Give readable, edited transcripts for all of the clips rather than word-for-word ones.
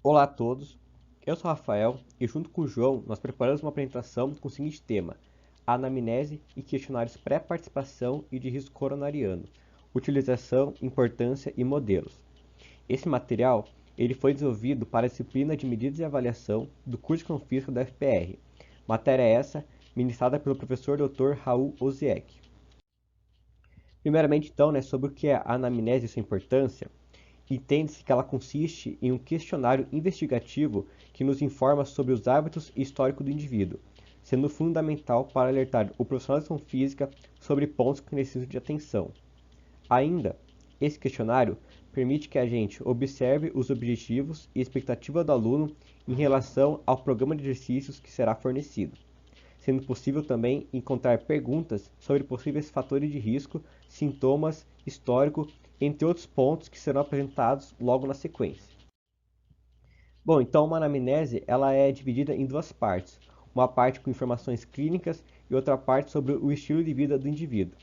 Olá a todos, eu sou o Rafael e junto com o João nós preparamos uma apresentação com o seguinte tema: Anamnese e questionários pré-participação e de risco coronariano, utilização, importância e modelos. Esse material ele foi desenvolvido para a disciplina de Medidas e Avaliação do curso de Educação Física da FPR, matéria essa ministrada pelo professor Dr. Raul Oziek. Primeiramente então, sobre o que é a anamnese e sua importância. Entende-se que ela consiste em um questionário investigativo que nos informa sobre os hábitos e histórico do indivíduo, sendo fundamental para alertar o profissional de educação física sobre pontos que necessitam de atenção. Ainda, esse questionário permite que a gente observe os objetivos e expectativa do aluno em relação ao programa de exercícios que será fornecido, sendo possível também encontrar perguntas sobre possíveis fatores de risco, sintomas, histórico, entre outros pontos que serão apresentados logo na sequência. Bom, então uma anamnese ela é dividida em duas partes, uma parte com informações clínicas e outra parte sobre o estilo de vida do indivíduo.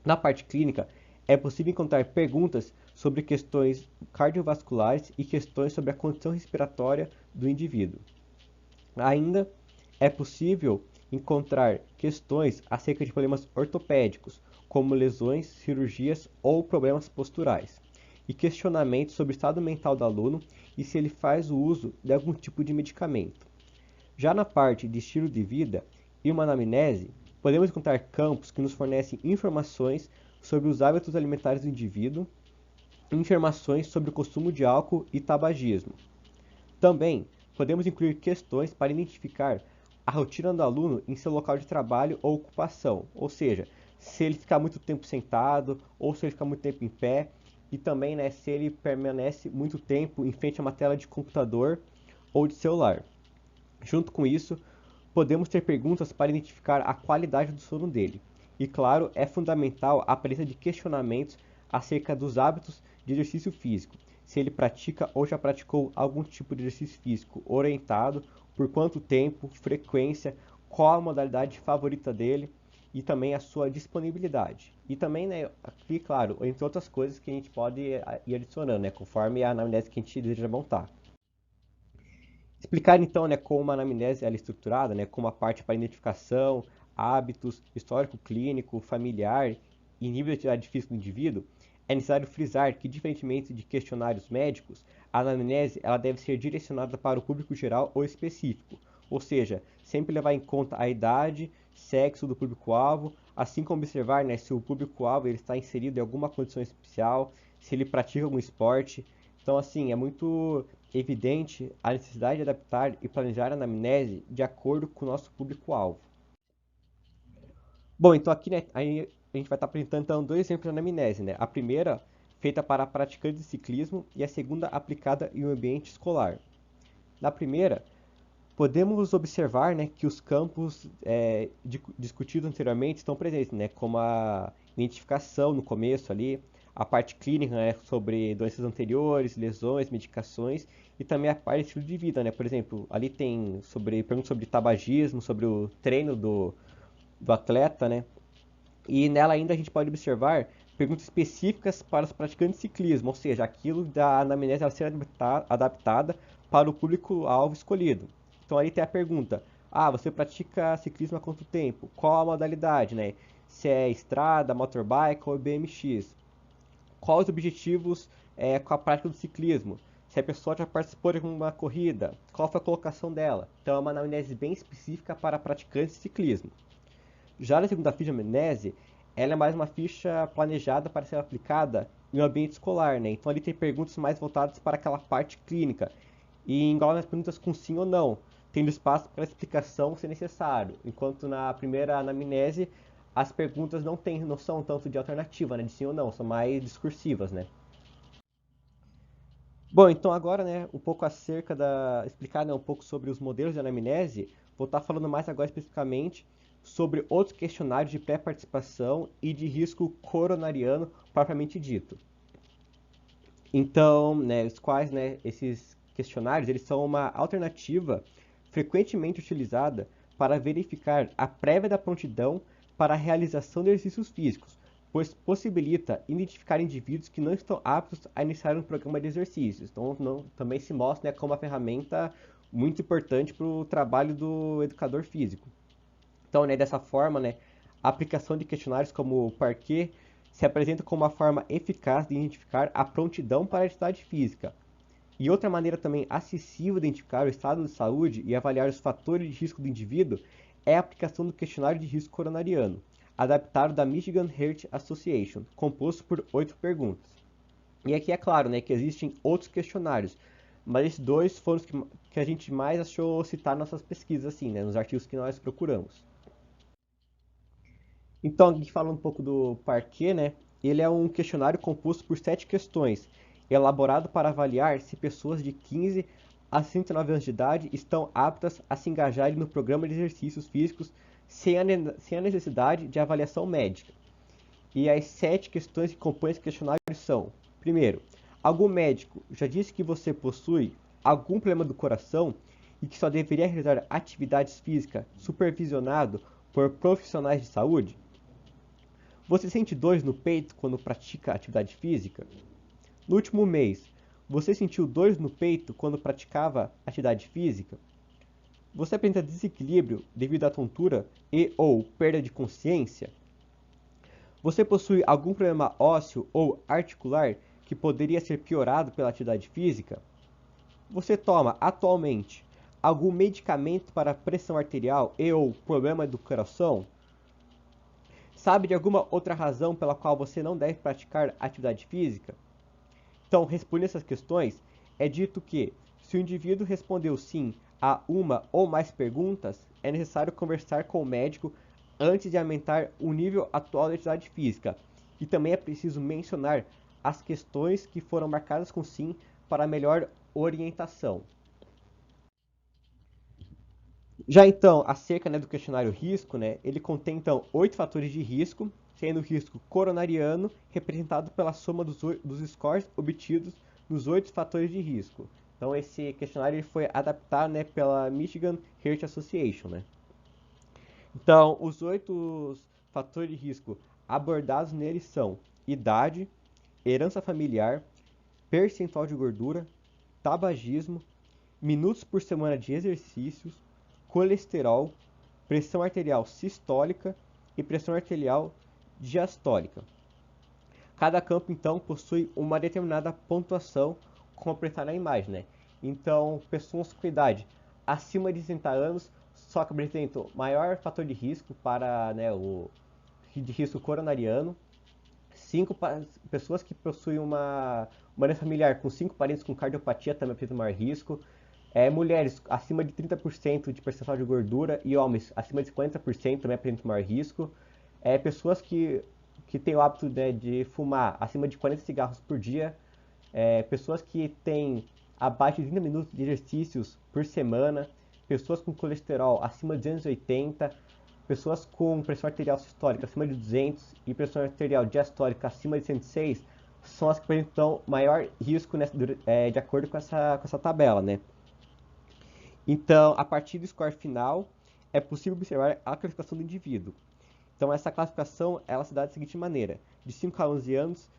Na parte clínica, é possível encontrar perguntas sobre questões cardiovasculares e questões sobre a condição respiratória do indivíduo. Ainda é possível encontrar questões acerca de problemas ortopédicos, como lesões, cirurgias ou problemas posturais, e questionamentos sobre o estado mental do aluno e se ele faz o uso de algum tipo de medicamento. Já na parte de estilo de vida e uma anamnese, podemos encontrar campos que nos fornecem informações sobre os hábitos alimentares do indivíduo, informações sobre o consumo de álcool e tabagismo. Também podemos incluir questões para identificar a rotina do aluno em seu local de trabalho ou ocupação, ou seja, se ele ficar muito tempo sentado ou se ele ficar muito tempo em pé, e também se ele permanece muito tempo em frente a uma tela de computador ou de celular. Junto com isso, podemos ter perguntas para identificar a qualidade do sono dele. E claro, é fundamental a presença de questionamentos acerca dos hábitos de exercício físico, se ele pratica ou já praticou algum tipo de exercício físico orientado, por quanto tempo, frequência, qual a modalidade favorita dele e também a sua disponibilidade. E também, aqui, claro, entre outras coisas que a gente pode ir adicionando, conforme a anamnese que a gente deseja montar. Explicar então, como uma anamnese ela é estruturada, como a parte para identificação, hábitos, histórico clínico, familiar e nível de atividade física do indivíduo, é necessário frisar que, diferentemente de questionários médicos, a anamnese ela deve ser direcionada para o público geral ou específico, ou seja, sempre levar em conta a idade, sexo do público-alvo, assim como observar se o público-alvo está inserido em alguma condição especial, se ele pratica algum esporte. Então, assim, é muito evidente a necessidade de adaptar e planejar a anamnese de acordo com o nosso público-alvo. Bom, então aqui aí a gente vai estar apresentando então, dois exemplos de anamnese. A primeira, feita para praticantes de ciclismo, e a segunda, aplicada em um ambiente escolar. Na primeira, podemos observar que os campos discutidos anteriormente estão presentes, como a identificação no começo ali, a parte clínica sobre doenças anteriores, lesões, medicações, e também a parte de estilo de vida. Por exemplo, ali tem perguntas sobre tabagismo, sobre o treino do atleta, e nela ainda a gente pode observar perguntas específicas para os praticantes de ciclismo, ou seja, aquilo da anamnese a ser adaptada para o público-alvo escolhido. Então ali tem a pergunta: você pratica ciclismo há quanto tempo? Qual a modalidade, Se é estrada, motorbike ou BMX? Quais os objetivos com a prática do ciclismo? Se a pessoa já participou de uma corrida, qual foi a colocação dela? Então é uma anamnese bem específica para praticantes de ciclismo. Já na segunda ficha de anamnese, ela é mais uma ficha planejada para ser aplicada em um ambiente escolar, Então ali tem perguntas mais voltadas para aquela parte clínica e engloba as perguntas com sim ou não, tendo espaço para explicação se necessário, enquanto na primeira anamnese as perguntas não são tanto de alternativa, de sim ou não, são mais discursivas, Bom, então agora, um pouco explicar, um pouco sobre os modelos de anamnese, vou estar falando mais agora especificamente sobre outros questionários de pré-participação e de risco coronariano propriamente dito. Então, os quais, esses questionários, eles são uma alternativa frequentemente utilizada para verificar a prévia da prontidão para a realização de exercícios físicos, pois possibilita identificar indivíduos que não estão aptos a iniciar um programa de exercícios. Então, também se mostra, né, como uma ferramenta muito importante para o trabalho do educador físico. Então, né, dessa forma, né, a aplicação de questionários como o Parquet se apresenta como uma forma eficaz de identificar a prontidão para a atividade física. E outra maneira também acessível de identificar o estado de saúde e avaliar os fatores de risco do indivíduo é a aplicação do questionário de risco coronariano, adaptado da Michigan Heart Association, composto por 8 perguntas. E aqui é claro, né, que existem outros questionários, mas esses dois foram os que a gente mais achou citar nas nossas pesquisas, assim, né, nos artigos que nós procuramos. Então, aqui falando um pouco do Parquet, né, ele é um questionário composto por 7 questões, elaborado para avaliar se pessoas de 15 a 69 anos de idade estão aptas a se engajarem no programa de exercícios físicos sem a necessidade de avaliação médica. E as 7 questões que compõem esse questionário são: primeiro, algum médico já disse que você possui algum problema do coração e que só deveria realizar atividades físicas supervisionado por profissionais de saúde? Você sente dores no peito quando pratica atividade física? No último mês, você sentiu dores no peito quando praticava atividade física? Você apresenta desequilíbrio devido à tontura e/ou perda de consciência? Você possui algum problema ósseo ou articular que poderia ser piorado pela atividade física? Você toma atualmente algum medicamento para pressão arterial e/ou problema do coração? Sabe de alguma outra razão pela qual você não deve praticar atividade física? Então, respondendo essas questões, é dito que, se o indivíduo respondeu sim a uma ou mais perguntas, é necessário conversar com o médico antes de aumentar o nível atual de atividade física. E também é preciso mencionar as questões que foram marcadas com sim para melhor orientação. Já então, acerca, né, do questionário risco, né, ele contém então 8 fatores de risco, sendo o risco coronariano representado pela soma dos scores obtidos nos 8 fatores de risco. Então esse questionário foi adaptado, né, pela Michigan Heart Association, né. Então, os 8 fatores de risco abordados nele são idade, herança familiar, percentual de gordura, tabagismo, minutos por semana de exercícios, colesterol, pressão arterial sistólica e pressão arterial diastólica. Cada campo, então, possui uma determinada pontuação, como apresentar na imagem, né? Então, pessoas com idade acima de 60 anos só que apresentam maior fator de risco para, né, o de risco coronariano. 5 pessoas que possuem uma doença familiar com 5 parentes com cardiopatia também apresentam maior risco. Mulheres acima de 30% de percentual de gordura e homens acima de 50% também apresentam maior risco. Pessoas que têm o hábito, né, de fumar acima de 40 cigarros por dia. Pessoas que têm abaixo de 30 minutos de exercícios por semana. Pessoas com colesterol acima de 280. Pessoas com pressão arterial sistólica acima de 200 e pressão arterial diastólica acima de 106 são as que apresentam maior risco, né, de acordo com essa tabela, né? Então, a partir do score final, é possível observar a classificação do indivíduo. Então, essa classificação ela se dá da seguinte maneira: de 5 a 11 anos,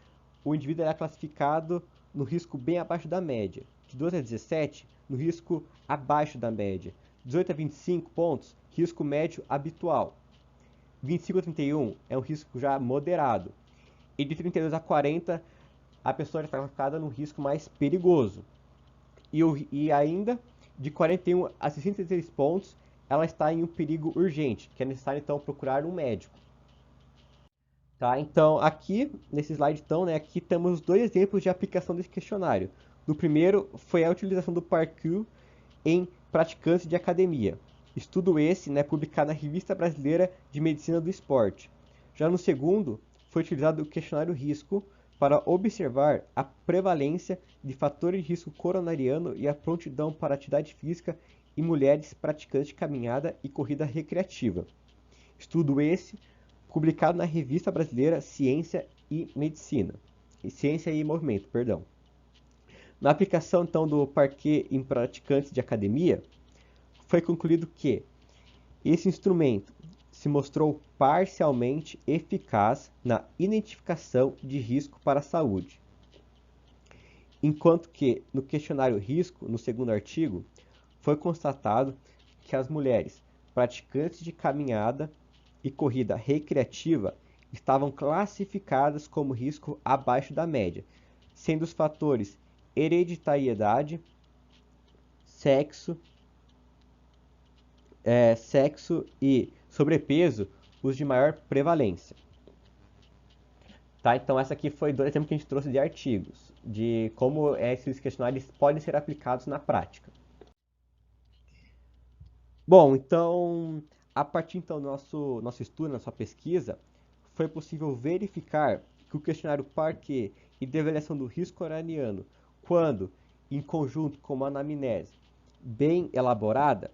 o indivíduo é classificado no risco bem abaixo da média. De 12 a 17, no risco abaixo da média. 18 a 25 pontos, risco médio habitual. 25 a 31 é um risco já moderado. E de 32 a 40, a pessoa já está classificada no risco mais perigoso. E ainda, de 41 a 63 pontos, ela está em um perigo urgente, que é necessário então procurar um médico. Tá? Então, aqui, nesse slide, então, né, aqui temos 2 exemplos de aplicação desse questionário. No primeiro, foi a utilização do Parquet em praticantes de academia. Estudo esse, né, publicado na Revista Brasileira de Medicina do Esporte. Já no segundo, foi utilizado o questionário risco para observar a prevalência de fatores de risco coronariano e a prontidão para atividade física em mulheres praticantes de caminhada e corrida recreativa. Estudo esse publicado na Revista Brasileira Ciência e Medicina. Ciência e Movimento, perdão. Na aplicação, então, do Parquet em praticantes de academia, foi concluído que esse instrumento se mostrou parcialmente eficaz na identificação de risco para a saúde, enquanto que no questionário risco, no segundo artigo, foi constatado que as mulheres praticantes de caminhada e corrida recreativa estavam classificadas como risco abaixo da média, sendo os fatores hereditariedade, sexo, sexo e sobrepeso os de maior prevalência. Tá? Então, essa aqui foi dois exemplos que a gente trouxe de artigos, de como esses questionários podem ser aplicados na prática. Bom, então, a partir então, do nosso estudo, nossa pesquisa, foi possível verificar que o questionário Parquet e de avaliação do risco craniano, quando em conjunto com uma anamnese bem elaborada,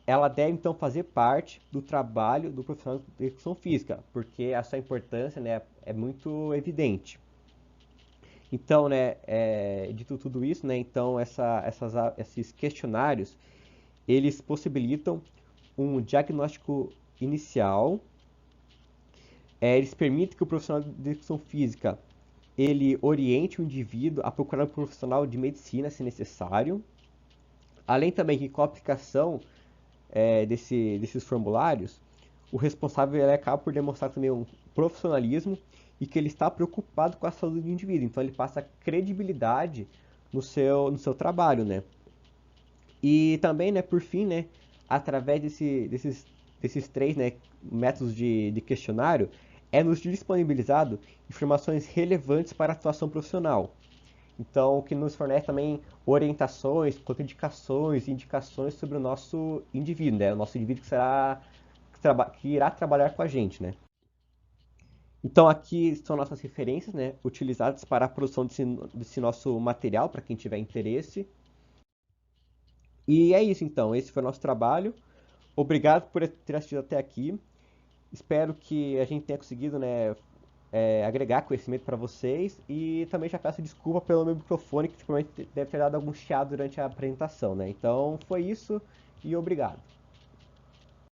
ela deve então fazer parte do trabalho do profissional de educação física, porque a sua importância, né, é muito evidente. Então, né, dito tudo isso, né, então esses questionários eles possibilitam um diagnóstico inicial, eles permitem que o profissional de educação física ele oriente o indivíduo a procurar um profissional de medicina, se necessário. Além também que com a aplicação desses formulários, o responsável ele acaba por demonstrar também um profissionalismo e que ele está preocupado com a saúde do indivíduo. Então ele passa credibilidade no seu trabalho, né? E também, né, por fim, né, através desses três, né, métodos de questionário, é nos disponibilizado informações relevantes para a atuação profissional. Então, o que nos fornece também orientações, contraindicações, indicações sobre o nosso indivíduo, né? O nosso indivíduo que irá trabalhar com a gente, né? Então, aqui são nossas referências, né? Utilizadas para a produção desse nosso material, para quem tiver interesse. E é isso, então. Esse foi o nosso trabalho. Obrigado por ter assistido até aqui. Espero que a gente tenha conseguido, né, agregar conhecimento para vocês e também já peço desculpa pelo meu microfone que provavelmente deve ter dado algum chiado durante a apresentação, né? Então foi isso e obrigado.